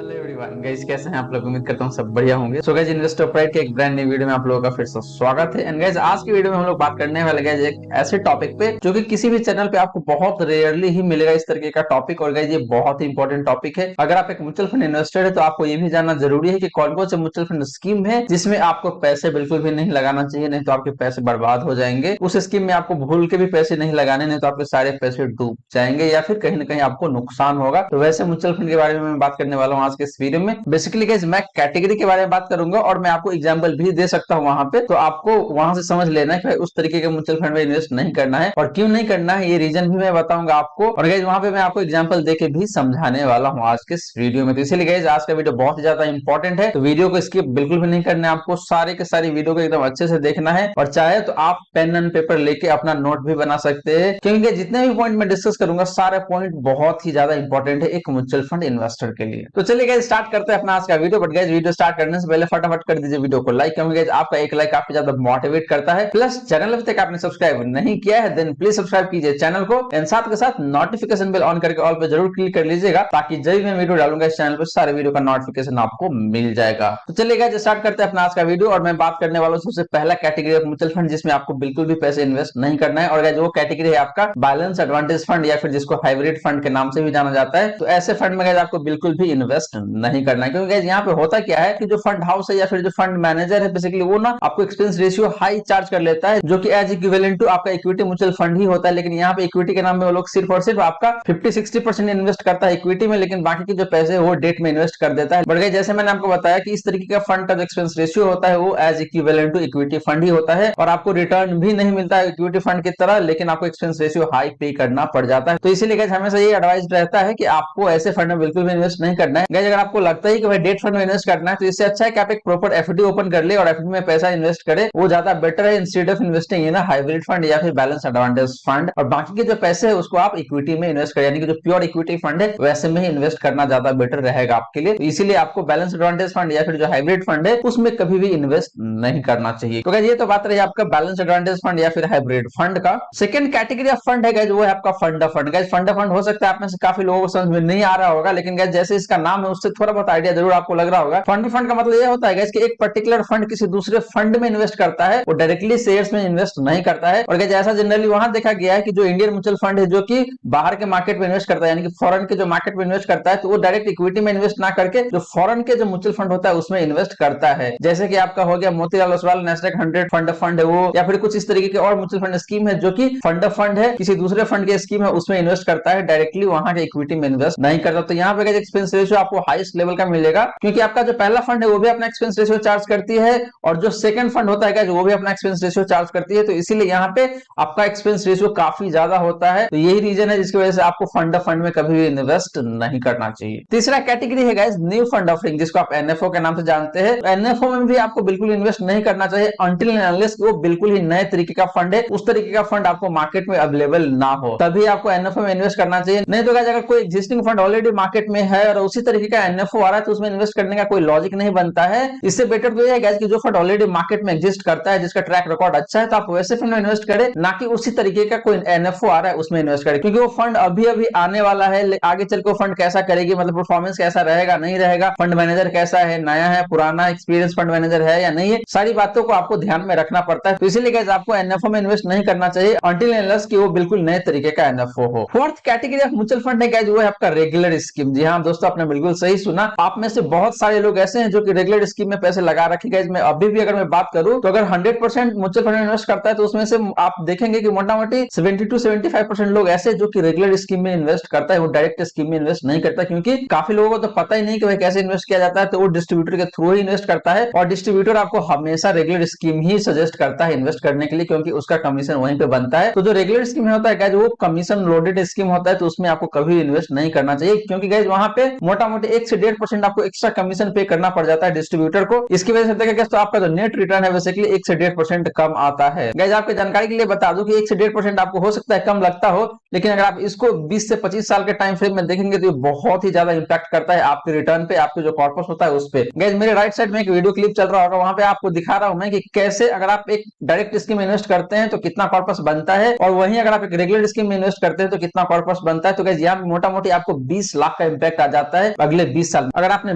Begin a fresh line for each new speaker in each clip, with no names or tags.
Hello everyone guys, कैसे हैं आप लोग। उम्मीद करता हूँ सब बढ़िया होंगे। सो गाइस, इन्वेस्टर प्राइड के एक ब्रांड न्यू वीडियो में आप लोगों का फिर से स्वागत है। एंड गाइस, आज की वीडियो में हम लोग बात करने वाले गाइस एक ऐसे टॉपिक पे जो कि किसी भी चैनल पे आपको बहुत रेयरली ही मिलेगा इस तरीके का टॉपिक। और गाइस, ये बहुत ही इंपॉर्टेंट टॉपिक है। अगर आप एक म्यूचुअल फंड इन्वेस्टर है तो आपको ये भी जानना जरूरी है कि कौन कौन से म्यूचुअल फंड स्कीम है जिसमें आपको पैसे बिल्कुल भी नहीं लगाना चाहिए, नहीं तो आपके पैसे बर्बाद हो जाएंगे। उस स्कीम में आपको भूल के भी पैसे नहीं लगाने, नहीं तो आपके सारे पैसे डूब जाएंगे या फिर कहीं ना कहीं आपको नुकसान होगा। तो वैसे म्यूचुअल फंड के बारे में मैं बात करने वाला हूँ आज के इस वीडियो में। बेसिकली गाइस, मैं कैटेगरी के बारे में बात करूंगा और मैं आपको एग्जांपल भी दे सकता हूं वहां पे, तो आपको वहां से समझ लेना है कि उस तरीके के म्यूचुअल फंड में इन्वेस्ट नहीं करना है और क्यों नहीं करना है, ये रीजन भी मैं बताऊंगा आपको। और गाइस, वहां पे मैं आपको एग्जांपल देके भी समझाने वाला हूं आज के इस वीडियो में। तो इसीलिए गाइस, आज का वीडियो बहुत ही ज्यादा इंपॉर्टेंट है, तो वीडियो को स्किप बिल्कुल भी नहीं करना है। आपको सारे के सारी वीडियो को एकदम अच्छे से देखना है और चाहे तो आप पेन एंड पेपर लेके अपना नोट भी बना सकते हैं, क्योंकि जितने भी पॉइंट मैं डिस्कस करूंगा सारे पॉइंट बहुत ही ज्यादा इंपॉर्टेंट है एक म्यूचुअल फंड इन्वेस्टर के लिए। तो चलिए गाइस, स्टार्ट करते हैं अपना आज का video. But guys, video start करने से पहले फटाफट कर दीजिए वीडियो को लाइक, क्योंकि गाइस आपका एक लाइक काफी ज्यादा मोटिवेट करता है। प्लस चैनल अभी तक आपने सब्सक्राइब नहीं किया है देन प्लीज सब्सक्राइब कीजिए चैनल को एंड साथ के साथ नोटिफिकेशन बेल ऑन करके ऑल पे जरूर क्लिक कर लीजिएगा, ताकि जब भी मैं वीडियो डालूंगा इस चैनल पर सारे वीडियो का नोटिफिकेशन आपको मिल जाएगा। तो चलिए गाइस, स्टार्ट करते हैं अपना आज का वीडियो। और मैं बात करने वाला हूं सबसे पहला कैटेगरी ऑफ म्यूचुअल फंड जिसमें आपको बिल्कुल भी पैसे इन्वेस्ट नहीं करना है। और गाइस, वो कैटेगरी है आपका बैलेंस एडवांटेज फंड या फिर जिसको हाइब्रिड फंड के नाम से भी जाना जाता है। तो ऐसे फंड में गाइस आपको बिल्कुल भी इन्वेस्ट नहीं करना है, क्योंकि यहाँ पे होता क्या है कि जो फंड हाउस है या फिर जो फंड मैनेजर है बेसिकली वो ना आपको एक्सपेंस रेशियो हाई चार्ज कर लेता है, जो कि एज इक्विवेलेंट टू आपका इक्विटी म्यूचुअल फंड ही होता है। लेकिन यहाँ पे इक्विटी के नाम में वो लोग सिर्फ और सिर्फ आपका 50-60% इन्वेस्ट करता है इक्विटी में, लेकिन बाकी के जो पैसे वो डेट में इन्वेस्ट कर देता है। बट गाइस, जैसे मैंने आपको बताया कि इस तरीके का फंड का जो एक्सपेंस रेशियो होता है वो as equivalent to equity fund ही होता है और आपको रिटर्न भी नहीं मिलता है इक्विटी फंड की तरह, लेकिन आपको एक्सपेंस रेशियो हाई पे करना पड़ जाता है। तो इसीलिए गाइस, हमेशा ये एडवाइस रहता है कि आपको ऐसे फंड में बिल्कुल भी इन्वेस्ट नहीं करना है। गाइस, अगर आपको लगता है कि भाई डेट फंड में इन्वेस्ट करना है तो इससे अच्छा है कि आप एक प्रॉपर एफडी ओपन कर ले और एफडी में पैसा इन्वेस्ट करें, वो ज्यादा बेटर है instead of investing in hybrid fund या फिर बैलेंस एडवांटेज फंड। और बाकी के जो पैसे है उसको आप इक्विटी में इन्वेस्ट करें, यानी कि जो प्योर इक्विटी फंड है वैसे में ही इन्वेस्ट करना ज्यादा बेटर रहेगा आपके लिए। तो इसीलिए आपको बैलेंस एडवांटेज फंड या फिर जो हाइब्रिड फंड है उसमें कभी भी इन्वेस्ट नहीं करना चाहिए। तो ये तो बात रही आपका बैलेंस एडवांटेज फंड या फिर हाइब्रिड फंड का। सेकंड कैटेगरी ऑफ फंड है गाइस, वो है आपका fund of fund. Guys, fund of fund हो सकता है आप में से काफी लोगों को समझ में नहीं आ रहा होगा, लेकिन गाइस जैसे इसका नाम है उससे थोड़ा बहुत आइडिया जरूर आपको लग रहा होगा। फंड फंड का मतलब ये होता है कि एक पर्टिकुलर फंड किसी दूसरे फंड में इन्वेस्ट करता है, वो डायरेक्टली शेयर्स में इन्वेस्ट नहीं करता है। और ऐसा जनरली वहां देखा गया है कि जो इंडियन म्यूचुअल फंड है जो कि बाहर के मार्केट में इन्वेस्ट करता है, यानी कि फॉरेन के जो मार्केट में इन्वेस्ट करता है, तो वो डायरेक्ट इक्विटी में इन्वेस्ट ना करके जो फॉरेन के जो म्यूचुअल फंड होता है उसमें इन्वेस्ट करता है। जैसे कि आपका हो गया मोतीलाल ओसवाल नेस्डेक 100 फंड है वो, या फिर कुछ इस तरीके के और म्यूचुअल फंड स्कीम है जो कि फंड फंड है, किसी दूसरे फंड की स्कीम है उसमें इन्वेस्ट करता है, डायरेक्टली वहां के इक्विटी में इन्वेस्ट नहीं करता। तो यहाँ पे एक्सपेंस रेशियो आपको हाईएस्ट लेवल का मिलेगा, क्योंकि आपका जो पहला फंड है वो भी अपना एक्सपेंस रेशियो चार्ज करती है और जो सेकंड फंड होता है वो भी अपना एक्सपेंस रेशियो चार्ज करती है। तो इसीलिए यहाँ पे आपका एक्सपेंस रेशियो काफी ज्यादा होता है। तो यही रीजन है जिसकी वजह से आपको फंड में कभी भी इन्वेस्ट नहीं करना चाहिए। तीसरा कैटेगरी है गाइस न्यू फंड ऑफरिंग, जिसको आप एनएफओ के नाम से जानते हैं। एनएफओ में भी आपको बिल्कुल इन्वेस्ट नहीं करना चाहिए अनटिल एंड अनलेस वो बिल्कुल ही नए तरीके का फंड है, उस तरीके का फंड आपको मार्केट में अवेलेबल ना हो, तभी आपको एनएफओ में इन्वेस्ट करना चाहिए। नहीं तो गाइस, अगर कोई एग्जिस्टिंग फंड ऑलरेडी मार्केट में है और उसी तरीके का एनएफओ आ रहा है तो उसमें इन्वेस्ट करने का कोई लॉजिक नहीं बनता है। इससे बेटर तो ये है गाइस कि जो फंड ऑलरेडी मार्केट में एग्जिस्ट करता है, जिसका ट्रैक रिकॉर्ड अच्छा है, तो आप वैसे फंड में इन्वेस्ट करें, ना कि उसी तरीके का कोई एनएफओ आ रहा है उसमें इन्वेस्ट करें, क्योंकि वो फंड अभी अभी आने वाला है। आगे चल के फंड कैसा करेगी, मतलब परफॉर्मेंस कैसा रहेगा नहीं रहेगा, फंड मैनेजर कैसा है, नया है पुराना एक्सपीरियंस फंड मैनेजर है या नहीं है, सारी बातों को आपको ध्यान में रखना पड़ता है। तो इसीलिए गाइस आपको एनएफओ में इन्वेस्ट नहीं करना चाहिए अनटिल अनलेस कि वो बिल्कुल नए तरीके का एनएफओ हो। Fourth category of mutual fund है गाइस, वो है आपका रेगुलर स्कीम। जी हाँ दोस्तों, आपने बिल्कुल सही सुना। आप में से बहुत सारे लोग ऐसे हैं जो कि रेगुलर स्कीम में पैसे लगा रखे। गाइस, मैं अभी भी अगर मैं बात करूं तो अगर 100% म्यूचुअल फंड में इन्वेस्ट करता है तो उसमें से आप देखेंगे कि मोटा मोटी 70-75% लोग ऐसे जो कि रेगुलर स्कीम में इन्वेस्ट करता है, वो डायरेक्ट स्कीम में इन्वेस्ट नहीं करता, क्योंकि काफी लोगों को तो पता ही नहीं कि भाई कैसे इन्वेस्ट किया जाता है। तो वो डिस्ट्रीब्यूटर के थ्रू ही इन्वेस्ट करता है और डिस्ट्रीब्यूटर आपको हमेशा रेगुलर स्कीम ही सजेस्ट करता है इन्वेस्ट करने के लिए, क्योंकि उसका कमीशन वहीं पे बनता है। तो जो रेगुलर स्कीम होता है गाइस, वो कमीशन लोडेड स्कीम होता है, तो उसमें आपको कभी इन्वेस्ट नहीं करना चाहिए, क्योंकि गाइस वहां पे मोटा मोटी 1 से 1.5% आपको एक्स्ट्रा कमीशन पे करना पड़ जाता है डिस्ट्रीब्यूटर को। इसकी वजह से देखिए तो आपका जो नेट रिटर्न है बेसिकली 1 से 1.5% कम आता है। गाइस, आपकी जानकारी के लिए बता दूं कि 1 से 1.5% आपको हो सकता है कम लगता हो, लेकिन अगर आप इसको 20 से 25 साल के टाइम फ्रेम में देखेंगे तो ये बहुत ही ज्यादा इंपैक्ट करता है आपके रिटर्न पे, आपके जो कॉर्पस होता है उस पे। गाइस, मेरे राइट साइड में एक वीडियो क्लिप चल रहा होगा, वहां पे आपको दिखा रहा हूं मैं कि कैसे अगर आप एक डायरेक्ट स्कीम में इन्वेस्ट करते हैं तो कितना कॉर्पस बनता है, और वहीं अगर आप एक रेगुलर स्कीम में इन्वेस्ट करते हैं तो कितना कॉर्पस बनता है। तो गाइस, यहाँ मोटा मोटी आपको 20 लाख का इंपैक्ट आ जाता है अगले 20 साल। अगर आपने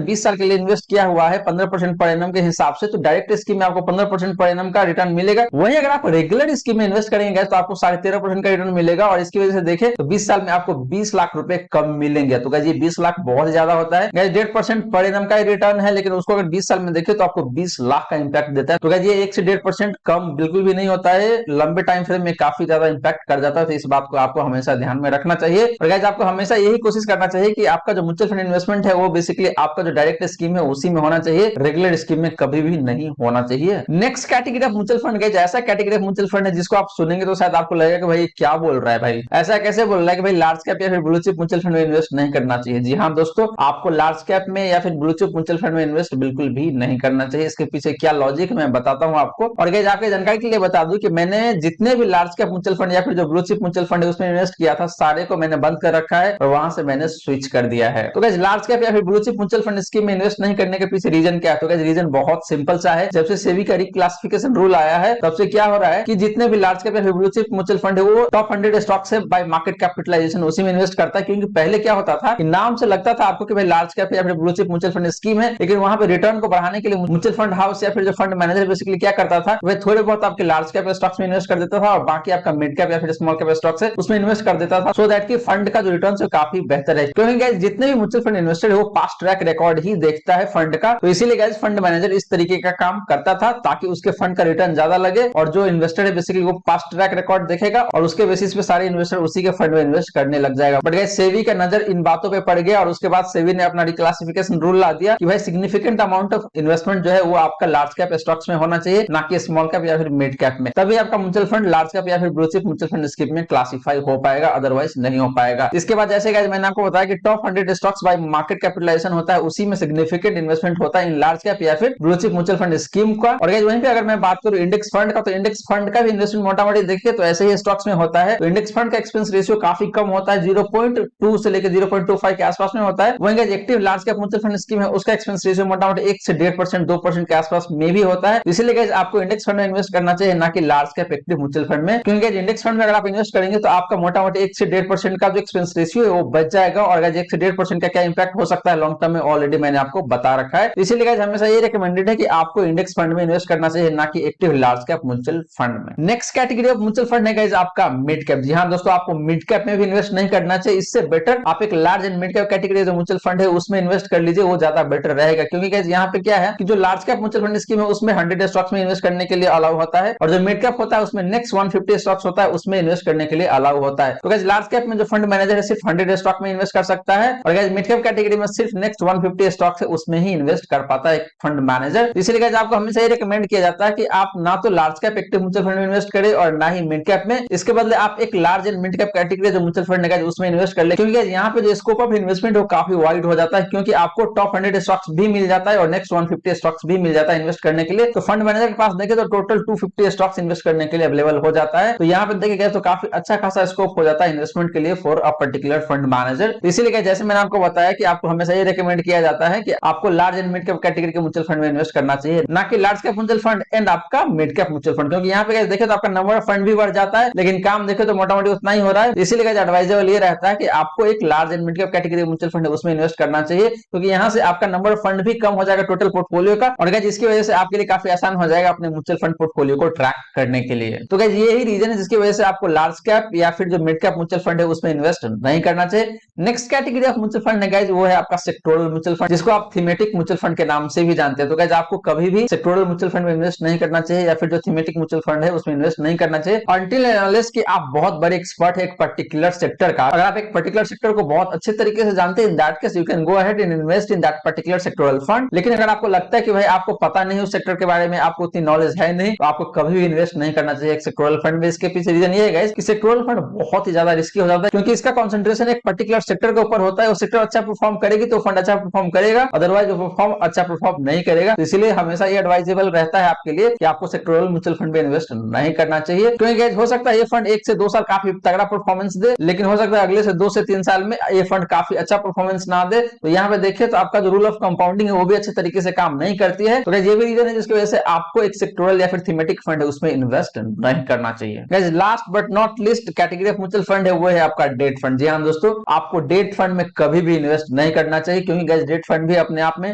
20 साल के लिए इन्वेस्ट किया हुआ है 15% पर एनम के हिसाब से, तो डायरेक्ट स्कीम में आपको 15% पर एनम का रिटर्न मिलेगा। वहीं अगर आप रेगुलर स्कीम में इन्वेस्ट करेंगे तो आपको 13.5% का रिटर्न मिलेगा, और इसकी वजह से देखें तो 20 साल में आपको 20 लाख रुपए कम मिलेंगे। तो गाइस ये 20 लाख बहुत ज्यादा होता है। गाइस 1.5% पर एनम का रिटर्न है, लेकिन उसको अगर 20 साल में देखें तो आपको 20 लाख का इंपैक्ट देता है। तो गाइस ये 1 से 1.5% कम बिल्कुल भी नहीं होता है, लंबे टाइम फ्रेम में काफी ज्यादा इंपैक्ट कर जाता है। तो इस बात को आपको हमेशा ध्यान में रखना चाहिए। और गाइस आपको हमेशा यही कोशिश करना चाहिए कि आपका जो म्यूचुअल फंड इन्वेस्टमेंट है वो बेसिकली आपका जो डायरेक्ट स्कीम है उसी में होना चाहिए, रेगुलर स्कीम में कभी भी नहीं होना चाहिए। Next category of mutual fund guys ऐसा कैटेगरी ऑफ म्यूचुअल फंड है जिसको आप सुनेंगे तो शायद आपको लगेगा कि भाई क्या बोल रहा है, भाई ऐसा कैसे बोल रहा है कि भाई लार्ज कैप या फिर ब्लू चिप म्यूचुअल फंड में इन्वेस्ट नहीं करना चाहिए। जी हाँ दोस्तों, आपको लार्ज कैप में या फिर ब्लू चिप म्यूचुअल फंड में इन्वेस्ट बिल्कुल भी नहीं करना चाहिए। इसके पीछे क्या लॉजिक मैं बताता हूँ आपको। और गाइस आपके जानकारी के लिए बता दूं कि मैंने जितने भी लार्ज कैप म्यूचुअल फंड या फिर जो ब्लू चिप म्यूचुअल फंड है उसमें इन्वेस्ट किया था, सारे को मैंने बंद कर रखा है और वहां से मैंने स्विच कर दिया है। तो गाइस लार्ज कैप या फिर blue chip mutual fund scheme में इन्वेस्ट नहीं करने के पीछे रीजन क्या है? तो गाइस रीजन बहुत सिंपल सा है। जब से सेबी का रिक्लासिफिकेशन रूल आया है तब से क्या हो रहा है कि जितने भी लार्ज कैप या फिर ब्लू चिप म्यूचुअल फंड है वो टॉप 100 स्टॉक से बाय मार्केट कैपिटलाइजेशन उसी में इन्वेस्ट करता है। क्योंकि पहले क्या होता था कि नाम से लगता था आपको कि भाई लार्ज कैप या फिर blue chip mutual fund scheme है, लेकिन वहां पे रिटर्न को बढ़ाने के लिए म्यूचुअल फंड हाउस या फिर जो फंड मैनेजर बेसिकली क्या करता था, वह थोड़े बहुत आपके लार्ज कैप स्टॉक्स में इन्वेस्ट कर देता था और बाकी आपका मिड कैप या फिर स्मॉल कैप स्टॉक्स है उसमें इन्वेस्ट कर देता था, सो दैट कि फंड का जो रिटर्न है काफी बेहतर है। क्योंकि गाइस जितने भी म्यूचुअल फंड इन्वेस्टर है वो पास्ट ट्रैक रिकॉर्ड ही देखता है फंड का, तो इसीलिए गाइस फंड मैनेजर इस तरीके का काम करता था ताकि उसके फंड का रिटर्न ज्यादा लगे, और जो इन्वेस्टर है बेसिकली वो पास्ट ट्रैक रिकॉर्ड देखेगा और उसके बेसिस पे सारे इन्वेस्टर उसी के फंड में इन्वेस्ट करने लग जाएगा। बट गाइस सेबी का नजर इन बातों पे पड़ गया और उसके बाद सेबी ने अपना रिक्लासिफिकेशन रूल ला दिया कि भाई सिग्निफिकेंट अमाउंट ऑफ इन्वेस्टमेंट जो है वो आपका लार्ज कैप स्टॉक्स में होना चाहिए, ना कि स्मॉल कैप या फिर मिड कैप में। तभी आपका म्यूचुअल फंड लार्ज कैप या फिर blue chip mutual fund scheme में क्लासिफाई हो पाएगा, अदरवाइज नहीं हो पाएगा। इसके बाद जैसे गाइस मैंने आपको बताया कि top 100 stocks by market capitalisation होता है, उसी में सिग्निफिकेंट इन्वेस्टमेंट होता है इन लार्ज कैप या फिर blue chip mutual fund scheme का। और गाइस वहीं पे अगर मैं बात करूं इंडेक्स फंड का, तो इंडेक्स फंड का भी इन्वेस्टमेंट मोटा मोटी देखिए तो ऐसे ही स्टॉक्स में होता है। तो इंडेक्स फंड का एक्सपेंस रेशियो काफी कम होता है, 0.2 से लेकर 0.25 के आसपास में होता है। वहीं guys active large cap mutual fund scheme है उसका एक्सपेंस रेशियो मोटा मोटी 1 से 1.5% 2% के आसपास में भी होता है। इसलिए गाइस आपको इंडेक्स फंड में इन्वेस्ट करना चाहिए, ना कि large cap active mutual fund में। क्योंकि गाइस इंडेक्स फंड में अगर आप इन्वेस्ट करेंगे तो आपका मोटा मोटी 1 से 1.5% का जो एक्सपेंस रेशियो है वो बच जाएगा, और गाइस 1 से 1.5% का क्या इंपैक्ट हो सकता है लॉन्ग टर्म में ऑलरेडी मैंने आपको बता रखा है। इसीलिए गाइस हमेशा ये रिकमेंडेड है कि आपको इंडेक्स फंड में इन्वेस्ट करना चाहिए, ना कि active large cap mutual fund में। Next category of mutual fund है गाइस आपका मिड कैप। जी हाँ दोस्तों, आपको मिड कैप में भी इन्वेस्ट नहीं करना चाहिए। इससे बेटर आप एक large and mid cap category जो म्यूचुअल फंड है उसमें इन्वेस्ट कर लीजिए, वो ज्यादा बेटर रहेगा। क्योंकि गाइस यहाँ पे क्या है कि जो large cap mutual fund scheme है उसमें 100 स्टॉक्स में इन्वेस्ट करने के लिए अलाउ होता है, और जो मिड कैप होता है उसमें नेक्स्ट 150 स्टॉक्स होता है उसमें इन्वेस्ट करने के लिए अलाउ होता है। तो गाइस लार्ज कैप में जो फंड मैनेजर है सिर्फ 100 स्टॉक में इन्वेस्ट कर सकता है, और गाइस मिड कैप कैटेगरी में सिर्फ नेक्स्ट 150 स्टॉक्स है उसमें ही इन्वेस्ट कर पाता है एक फंड मैनेजर। इसलिए गाइस आपको हमेशा ये रिकमेंड किया जाता है कि आप ना तो large cap active mutual fund में इन्वेस्ट करें और ना ही मिड कैप में, इसके बदले आप एक large and mid cap category जो म्यूचुअल फंड है उसमें इन्वेस्ट कर ले। क्योंकि यहाँ पे जो स्कोप ऑफ इन्वेस्टमेंट है वो काफी वाइड हो जाता है, क्योंकि आपको टॉप 100 स्टॉक्स भी मिल जाता है और नेक्स्ट 150 स्टॉक्स भी मिल जाता है इन्वेस्ट करने के लिए। तो फंड मैनेजर के पास देखे तो टोटल 250 स्टॉक्स इन्वेस्ट करने के लिए अवेलेबल हो जाता है। तो यहाँ पे देखे गए तो काफी अच्छा खासा स्कोप हो जाता है इन्वेस्टमेंट के लिए for a particular fund manager. इसीलिए जैसे मैंने आपको बताया कि आपको हमेशा ये रिकमेंड किया जाता है कि आपको large and mid cap category के म्यूचुअल फंड में इन्वेस्ट करना चाहिए, ना कि large cap mutual fund and आपका मिड कैप म्यूचुअल फंड। क्योंकि यहाँ पे देखे तो आपका नंबर ऑफ फंड भी बढ़ जाता है, लेकिन काम देखे तो मोटा मोटी उतना ही हो रहा है। इसीलिए एडवाइजेबल ये रहता है कि आपको एक large and mid cap category mutual fund उसमें इन्वेस्ट करना चाहिए, क्योंकि यहाँ से आपका नंबर ऑफ फंड भी कम हो जाएगा टोटल पोर्टफोलियो का, और जिसकी वजह से आपके लिए काफी आसान हो जाएगा अपने म्यूचुअल फंड पोर्टफोलियो को ट्रैक करने के लिए। तो गाइस यही रीजन है जिसकी वजह से आपको लार्ज कैप या फिर जो मिड कैप म्यूचुअल फंड है उसमें इन्वेस्ट नहीं करना चाहिए। Next category of mutual fund है गाइस वो है आपका सेक्टोरल म्यूचुअल फंड, जिसको आप थीमेटिक म्यूचुअल फंड के नाम से भी जानते हैं। तो गाइस आपको कभी भी सेक्टोरल म्यूचुअल फंड में इन्वेस्ट नहीं करना चाहिए, या फिर जो थीमेटिक म्यूचुअल फंड है उसमें इन्वेस्ट नहीं करना चाहिए अनटिल एंड अनलेस कि आप बहुत बड़े एक्सपर्ट है एक पर्टिकुलर सेक्टर का। अगर आप एक पर्टिकुलर सेक्टर को बहुत अच्छे तरीके से जानते हैं, in that case you can go ahead and invest in that particular sectoral fund. लेकिन अगर आपको लगता है कि भाई आपको पता नहीं उस सेक्टर के बारे में, आपको उतनी नॉलेज है नहीं, तो आपको कभी भी इन्वेस्ट नहीं करना चाहिए एक सेक्टोरल फंड में। इसके पीछे रीजन ये है कि सेक्टोरल फंड बहुत ही ज्यादा रिस्की हो जाता है, क्योंकि इसका कंसंट्रेशन एक पर्टिकुलर सेक्टर के ऊपर होता है। वो सेक्टर अच्छा परफॉर्म करेगी तो फंड अच्छा परफॉर्म करेगा, अदरवाइज वो फंड अच्छा परफॉर्म नहीं करेगा। तो इसलिए हमेशा ये एडवाइजेबल रहता है आपके लिए कि आपको सेक्टोरल म्यूचुअल फंड में इन्वेस्ट नहीं करना चाहिए। क्योंकि हो सकता है ये फंड 1 से 2 साल काफी तगड़ा परफॉर्मेंस दे, लेकिन हो सकता है अगले से 2 से 3 साल में ये फंड काफी अच्छा परफॉर्मेंस ना दे। तो यहाँ पे देखिए तो आपका जो रूल ऑफ कंपाउंडिंग है वो भी अच्छे तरीके से काम नहीं करती है। तो ये भी रीजन है जिसकी वजह से आपको एक सेक्टोरल या फिर थीमेटिक फंड है उसमें इन्वेस्ट नहीं करना चाहिए। Last but not list category of mutual fund है वो है आपका डेट फंड। जी हाँ दोस्तों, आपको डेट फंड में कभी भी इन्वेस्ट नहीं नहीं करना चाहिए, क्योंकि गाइस डेट फंड भी अपने आप में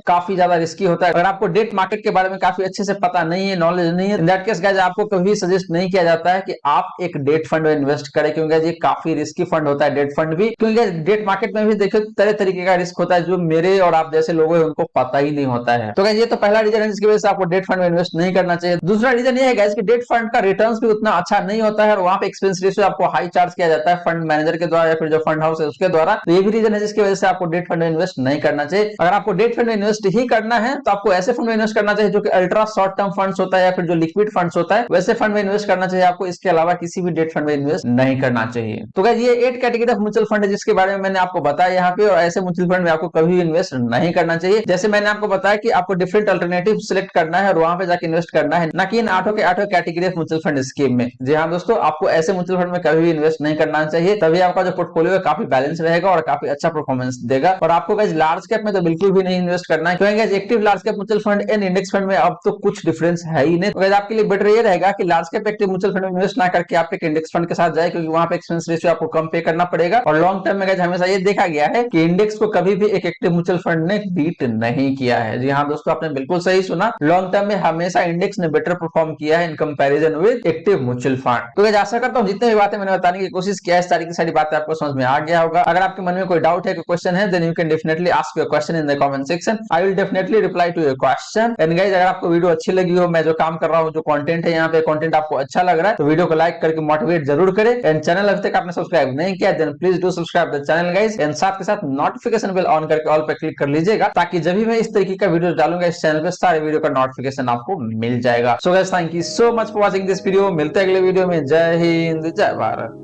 काफी ज्यादा रिस्की होता है। अगर आपको डेट मार्केट के बारे में काफी अच्छे से पता नहीं है, नॉलेज नहीं है, इन दैट केस गाइस आपको कभी सजेस्ट नहीं किया जाता है कि आप एक डेट फंड में इन्वेस्ट करें, क्योंकि गाइस ये काफी रिस्की फंड होता है डेट फंड भी। क्योंकि गाइस डेट मार्केट में भी देखो तरह तरीके का रिस्क होता है जो मेरे और आप जैसे लोगों हैं उनको पता ही नहीं होता है। तो गाइस ये तो पहला रीजन है जिसकी वजह से आपको डेट फंड में इन्वेस्ट नहीं करना चाहिए। दूसरा रीजन ये है गाइस कि डेट फंड का रिटर्न्स भी उतना अच्छा नहीं होता है और वहां पे एक्सपेंस रेशियो आपको हाई चार्ज किया जाता है फंड मैनेजर के द्वारा या फिर जो फंड हाउस है उसके द्वारा। तो ये भी रीजन है जिसकी वजह से आपको डेट फंड में इन्वेस्ट नहीं करना चाहिए। अगर आपको डेट फंड में इन्वेस्ट ही करना है तो आपको ऐसे फंड में इन्वेस्ट करना चाहिए जो कि अल्ट्रा शॉर्ट टर्म फंड्स होता है या फिर जो लिक्विड फंड्स होता है वैसे फंड में इन्वेस्ट करना चाहिए आपको। इसके अलावा किसी भी डेट फंड में इन्वेस्ट नहीं करना चाहिए। तो गाइस ये 8 कैटेगरी ऑफ म्यूचुअल फंड है जिसके बारे में मैंने आपको बताया यहाँ पे, और ऐसे म्यूचुअल फंड में आपको कभी इन्वेस्ट नहीं करना चाहिए। जैसे मैंने आपको बताया कि आपको डिफरेंट अल्टरनेटिव सिलेक्ट करना है और वहां पे जाके इन्वेस्ट करना है, ना कि इन 8 के 8 category of mutual fund scheme में। जी हाँ दोस्तों, आपको ऐसे म्यूचुअल फंड में कभी भी इन्वेस्ट नहीं करना चाहिए, तभी आपका जो पोर्टफोलियो है काफी बैलेंस रहेगा और काफी अच्छा परफॉर्मेंस देगा। और आपको गाइस लार्ज कैप में तो बिल्कुल भी नहीं इन्वेस्ट करना है, क्योंकि guys active large cap mutual fund and index fund में अब तो कुछ डिफरेंस है ही नहीं। तो गाइस आपके लिए बेटर ये रहेगा कि large cap active mutual fund में इन्वेस्ट ना करके आप एक इंडेक्स फंड के साथ जाए, क्योंकि वहां पे एक्सपेंस रेशियो आपको कम पे करना पड़ेगा। और लॉन्ग टर्म में गाइस हमेशा ये देखा गया है कि इंडेक्स को कभी भी एक एक्टिव म्यूचुअल फंड ने बीट नहीं किया है। जी हाँ दोस्तों, आपने बिल्कुल सही सुना, लॉन्ग टर्म में हमेशा इंडेक्स ने बेटर परफॉर्म किया है in comparison with active mutual fund. तो गाइस आशा करता हूं जितने भी बातें मैंने बताने की कोशिश किया है सारी की सारी बातें आपको समझ में आ गया होगा। अगर आपके मन में कोई डाउट है, कोई क्वेश्चन है, then you can definitely ask your question in the comment section. I will definitely reply to your question. And guys अगर आपको वीडियो अच्छी लगी हो, मैं जो काम कर रहा हूँ, जो कंटेंट है यहाँ पे, कंटेंट आपको अच्छा लग रहा है, तो वीडियो को लाइक करके मोटिवेट जरूर करें। एंड चैनल अभी तक आपने सब्सक्राइब नहीं किया, then please do subscribe the channel guys. And साथ के साथ नोटिफिकेशन बेल ऑन करके ऑल पे क्लिक कर लीजिएगा, ताकि जब भी मैं इस तरीके का वीडियो डालूंगा इस चैनल पे सारे वीडियो का नोटिफिकेशन आपको मिल जाएगा। So guys thank you so much for watching this video. मिलते हैं अगले वीडियो में। जय हिंद, जय भारत।